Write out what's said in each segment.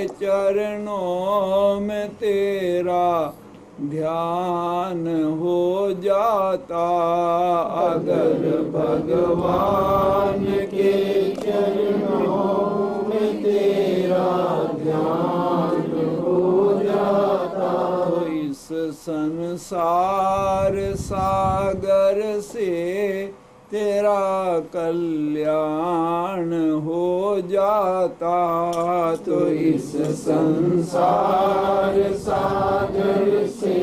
चरणों में तेरा ध्यान हो जाता। अगर भगवान के चरणों में तेरा ध्यान हो जाता तो इस संसार सागर से तेरा कल्याण हो जाता। तो इस संसार सागर से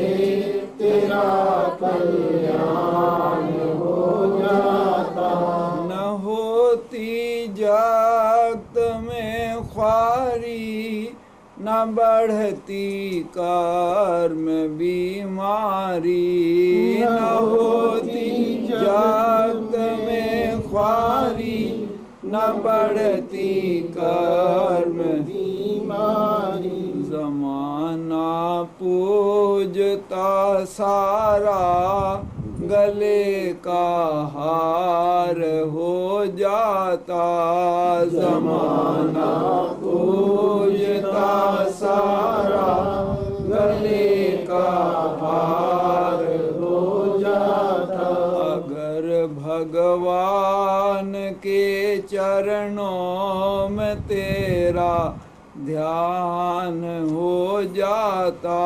तेरा कल्याण हो जाता। न होती जगत में ख्वारी, न बढ़ती कर्म बीमारी। न होती जगत में ख्वारी, न बढ़ती कर्म बीमारी। ज़माना पूजता सारा, गले का हार हो जाता। ज़माना पूजता सारा, गले का हार हो जाता। अगर भगवान के चरणों में तेरा ध्यान हो जाता।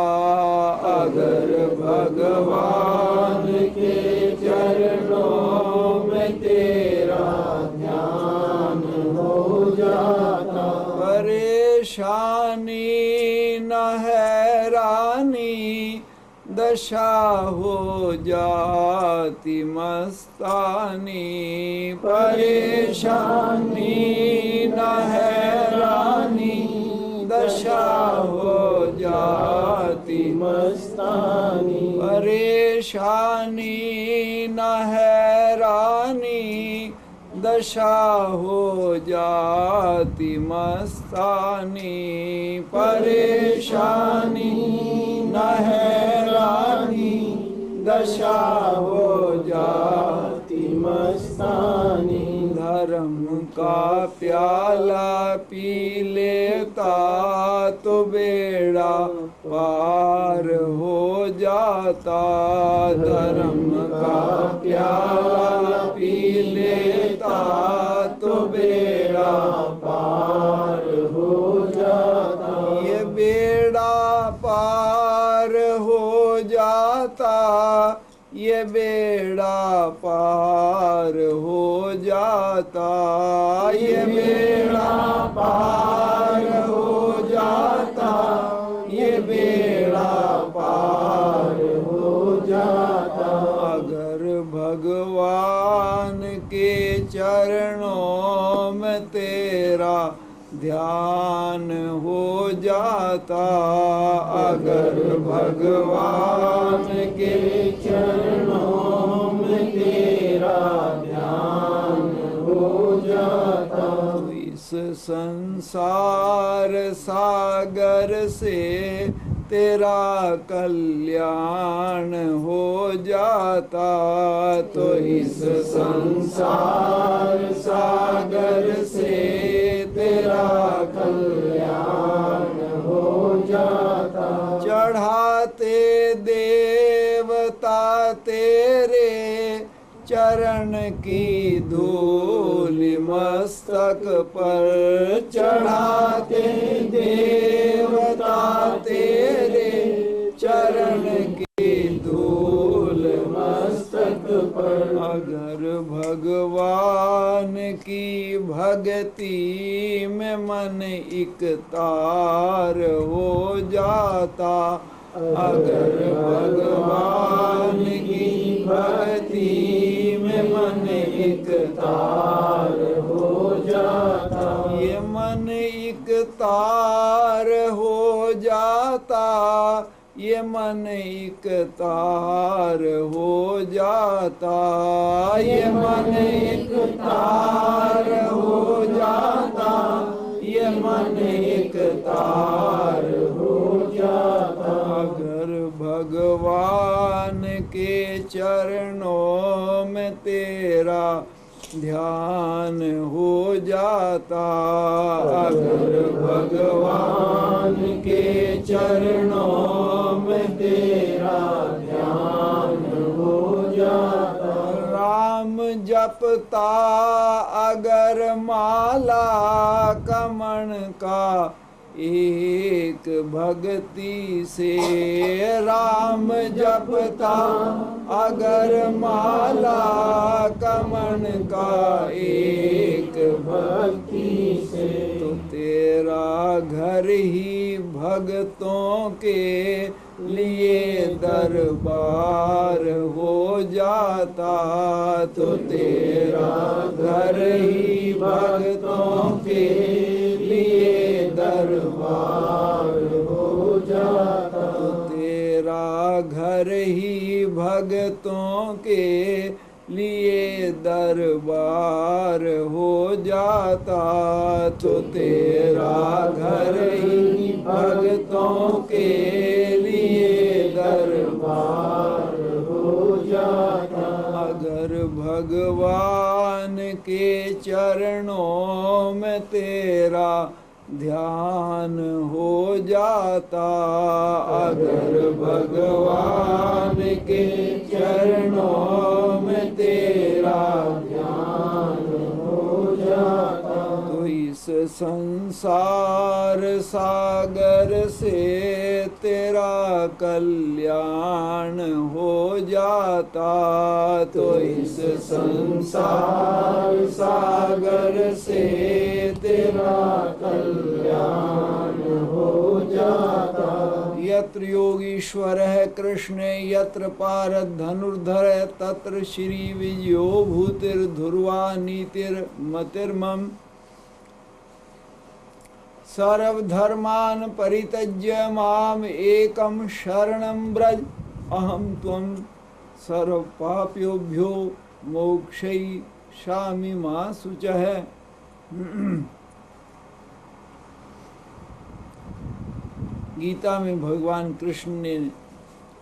अगर भगवान के चरणों में तेरा ध्यान हो जाता। परेशानी न हैरानी, दशा हो जाती मस्तानी। परेशानी न हैरानी, दशा हो जाती मस्तानी। परेशानी न हैरानी, दशा हो जाती मस्तानी। परेशानी न हैरानी, दशा हो जाती मस्तानी। धर्म का प्याला पी लेता तो बेड़ा पार हो जाता। धर्म का प्याला पी लेता तो बेड़ा पार हो जाता। ये बेड़ा पार हो जाता, ये बेड़ा पार हो जाता। ये बेड़ा पार हो जाता, ये बेड़ा पार हो जाता। अगर भगवान के चरणों में तेरा ध्यान हो जाता। अगर भगवान के चरणों में तेरा ध्यान हो जाता तो इस संसार सागर से तेरा कल्याण हो जाता। तो इस संसार सागर से तेरा कल्याण हो जाता। चढ़ाते देवता तेरे चरण की धूल मस्तक पर। चढ़ाते देवता तेरे चरण की धूल मस्तक पर। अगर भगवान की भक्ति में मन एक तार हो जाता। अगर भगवान की भक्ति में मन एक तार हो जाता। ये मन एक तार हो जाता, ये मन एक तार हो जाता। ये मन एक तार हो जाता, ये मन एक तार हो जाता। अगर भगवान के चरणों में तेरा ध्यान हो जाता। अगर भगवान के चरणों में तेरा ध्यान हो जाता। राम जपता अगर माला कमण का एक भक्ति से, राम जपता अगर माला कमन का एक भक्ति से, तो तेरा घर ही भक्तों के लिए दरबार हो जाता। तो तेरा घर ही भक्तों के लिए दरबार हो जाता। तो तेरा घर ही भक्तों के लिए दरबार हो जाता। तो तेरा घर ही भक्तों के लिए दरबार हो जाता। अगर भगवान के चरणों में तेरा ध्यान हो जाता, अगर भगवान के चरणों में तेरा ध्यान हो जाता, तो इस संसार सागर से तेरा कल्याण हो जाता। तो इस संसार सागर से तेरा कल्याण हो जाता। यत्र योगीश्वरः कृष्ण यत्र पारत धनुर्धर तत्र श्री विजयो भूतिर्ध्रुवा नीतिर्मतिर्मम। सर्वधर्मान् परित्यज्य माम एकं शरणं व्रज अहं त्वं सर्वपाप्योभ्यो मोक्षयिष्यामि मा शुचः। गीता में भगवान कृष्ण ने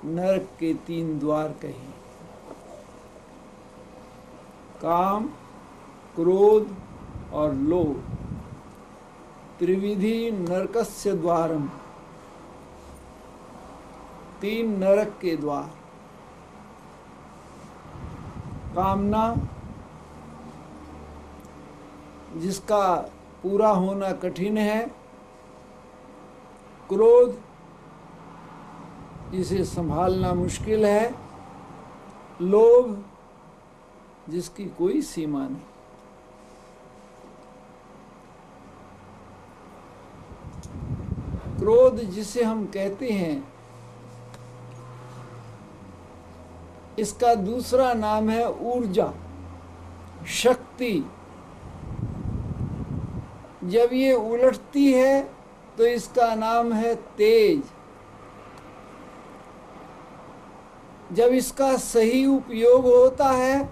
नरक के 3 द्वार कहे, काम, क्रोध और लोभ। त्रिविधि नरकस्य द्वारम, 3 नरक के द्वार। कामना, जिसका पूरा होना कठिन है। क्रोध, जिसे संभालना मुश्किल है। लोभ, जिसकी कोई सीमा नहीं। क्रोध जिसे हम कहते हैं, इसका दूसरा नाम है ऊर्जा, शक्ति। जब ये उलटती है तो इसका नाम है तेज। जब इसका सही उपयोग होता है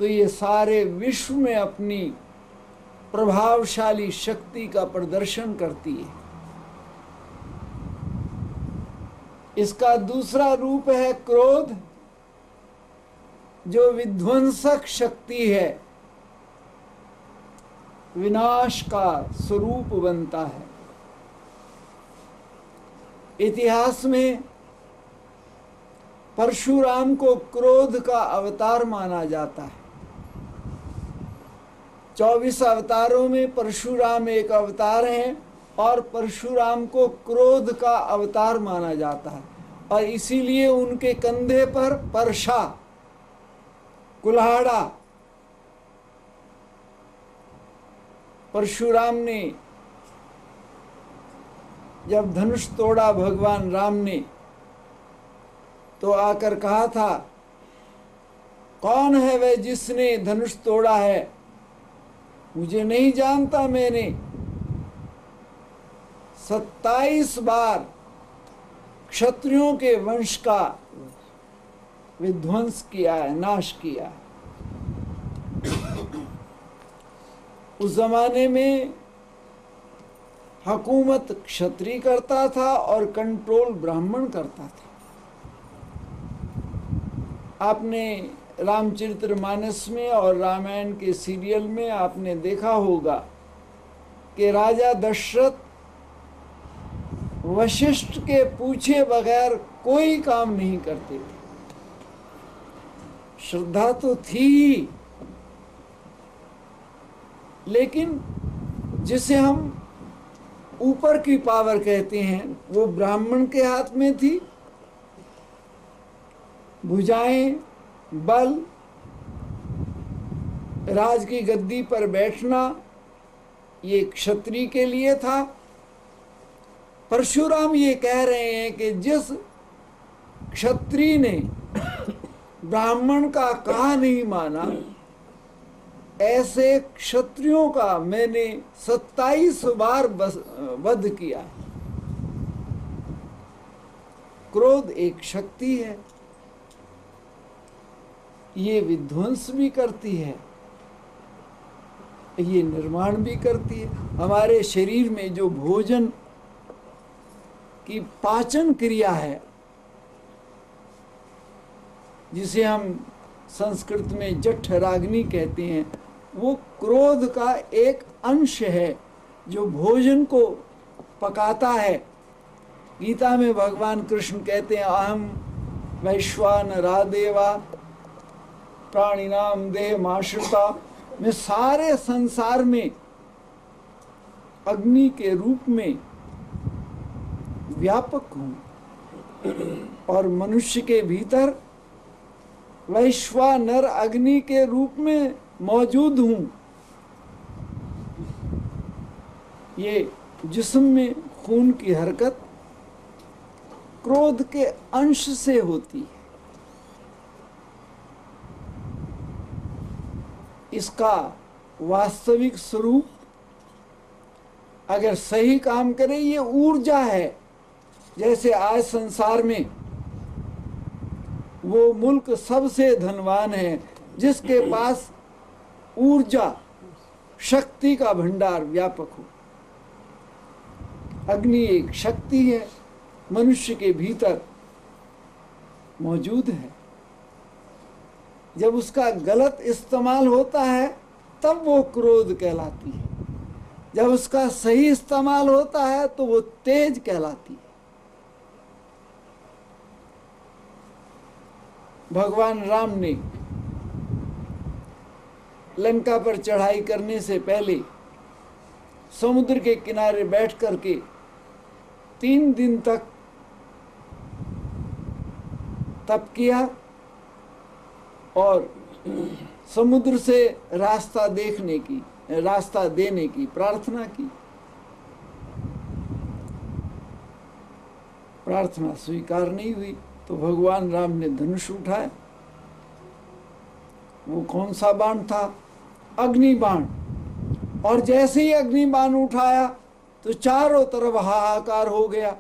तो ये सारे विश्व में अपनी प्रभावशाली शक्ति का प्रदर्शन करती है। इसका दूसरा रूप है क्रोध, जो विध्वंसक शक्ति है, विनाश का स्वरूप बनता है। इतिहास में परशुराम को क्रोध का अवतार माना जाता है। 24 अवतारों में परशुराम एक अवतार हैं और परशुराम को क्रोध का अवतार माना जाता है। और इसीलिए उनके कंधे पर परशा, कुल्हाड़ा, परशुराम ने जब धनुष तोड़ा भगवान राम ने, तो आकर कहा था, कौन है वह जिसने धनुष तोड़ा है? मुझे नहीं जानता। मैंने 27 बार क्षत्रियों के वंश का विध्वंस किया है, नाश किया है। उस जमाने में हुकूमत क्षत्रिय करता था और कंट्रोल ब्राह्मण करता था। आपने रामचरितमानस में और रामायण के सीरियल में आपने देखा होगा कि राजा दशरथ वशिष्ठ के पूछे बगैर कोई काम नहीं करते थे। श्रद्धा तो थी, लेकिन जिसे हम ऊपर की पावर कहते हैं वो ब्राह्मण के हाथ में थी। भुजाएं, बल, राज की गद्दी पर बैठना ये क्षत्रिय के लिए था। परशुराम ये कह रहे हैं कि जिस क्षत्रिय ने ब्राह्मण का कहा नहीं माना, ऐसे क्षत्रियों का मैंने 27 बार वध किया। क्रोध एक शक्ति है, ये विध्वंस भी करती है, ये निर्माण भी करती है। हमारे शरीर में जो भोजन की पाचन क्रिया है, जिसे हम संस्कृत में जठराग्नि कहते हैं, वो क्रोध का एक अंश है जो भोजन को पकाता है। गीता में भगवान कृष्ण कहते हैं, अहम वैश्वानरादेवा प्राणिनाम देहमाश्रिता, मैं सारे संसार में अग्नि के रूप में व्यापक हूँ और मनुष्य के भीतर वैश्वानर अग्नि के रूप में मौजूद हूँ। ये जिस्म में खून की हरकत क्रोध के अंश से होती है। इसका वास्तविक स्वरूप अगर सही काम करे ये ऊर्जा है। जैसे आज संसार में वो मुल्क सबसे धनवान है जिसके पास ऊर्जा, शक्ति का भंडार व्यापक हो। अग्नि एक शक्ति है, मनुष्य के भीतर मौजूद है। जब उसका गलत इस्तेमाल होता है तब वो क्रोध कहलाती है, जब उसका सही इस्तेमाल होता है तो वो तेज कहलाती है। भगवान राम ने लंका पर चढ़ाई करने से पहले समुद्र के किनारे बैठ करके 3 दिन तक तप किया और समुद्र से रास्ता देने की प्रार्थना की। प्रार्थना स्वीकार नहीं हुई तो भगवान राम ने धनुष उठाया। वो कौन सा बाण था? अग्नि बाण। और जैसे ही अग्नि बाण उठाया तो चारों तरफ हाहाकार हो गया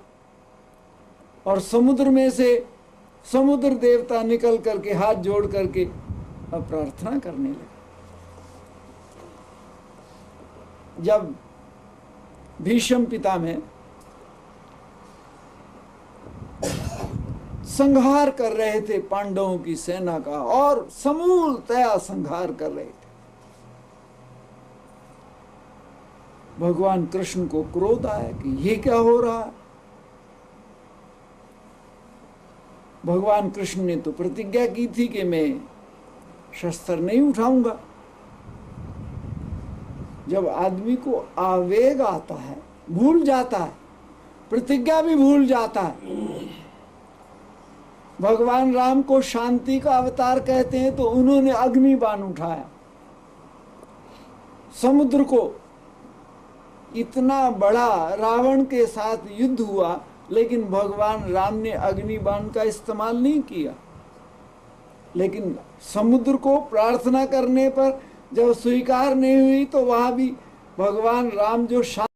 और समुद्र में से समुद्र देवता निकल करके हाथ जोड़ करके अब प्रार्थना करने लगे। जब भीष्म पितामह संहार कर रहे थे पांडवों की सेना का और समूलतया संहार कर रहे थे, भगवान कृष्ण को क्रोध आया कि ये क्या हो रहा है। भगवान कृष्ण ने तो प्रतिज्ञा की थी कि मैं शस्त्र नहीं उठाऊंगा। जब आदमी को आवेग आता है, भूल जाता है, प्रतिज्ञा भी भूल जाता है। भगवान राम को शांति का अवतार कहते हैं तो उन्होंने अग्नि बाण उठाया। समुद्र को इतना बड़ा रावण के साथ युद्ध हुआ, लेकिन भगवान राम ने अग्नि बाण का इस्तेमाल नहीं किया। लेकिन समुद्र को प्रार्थना करने पर जब स्वीकार नहीं हुई तो वहां भी भगवान राम जो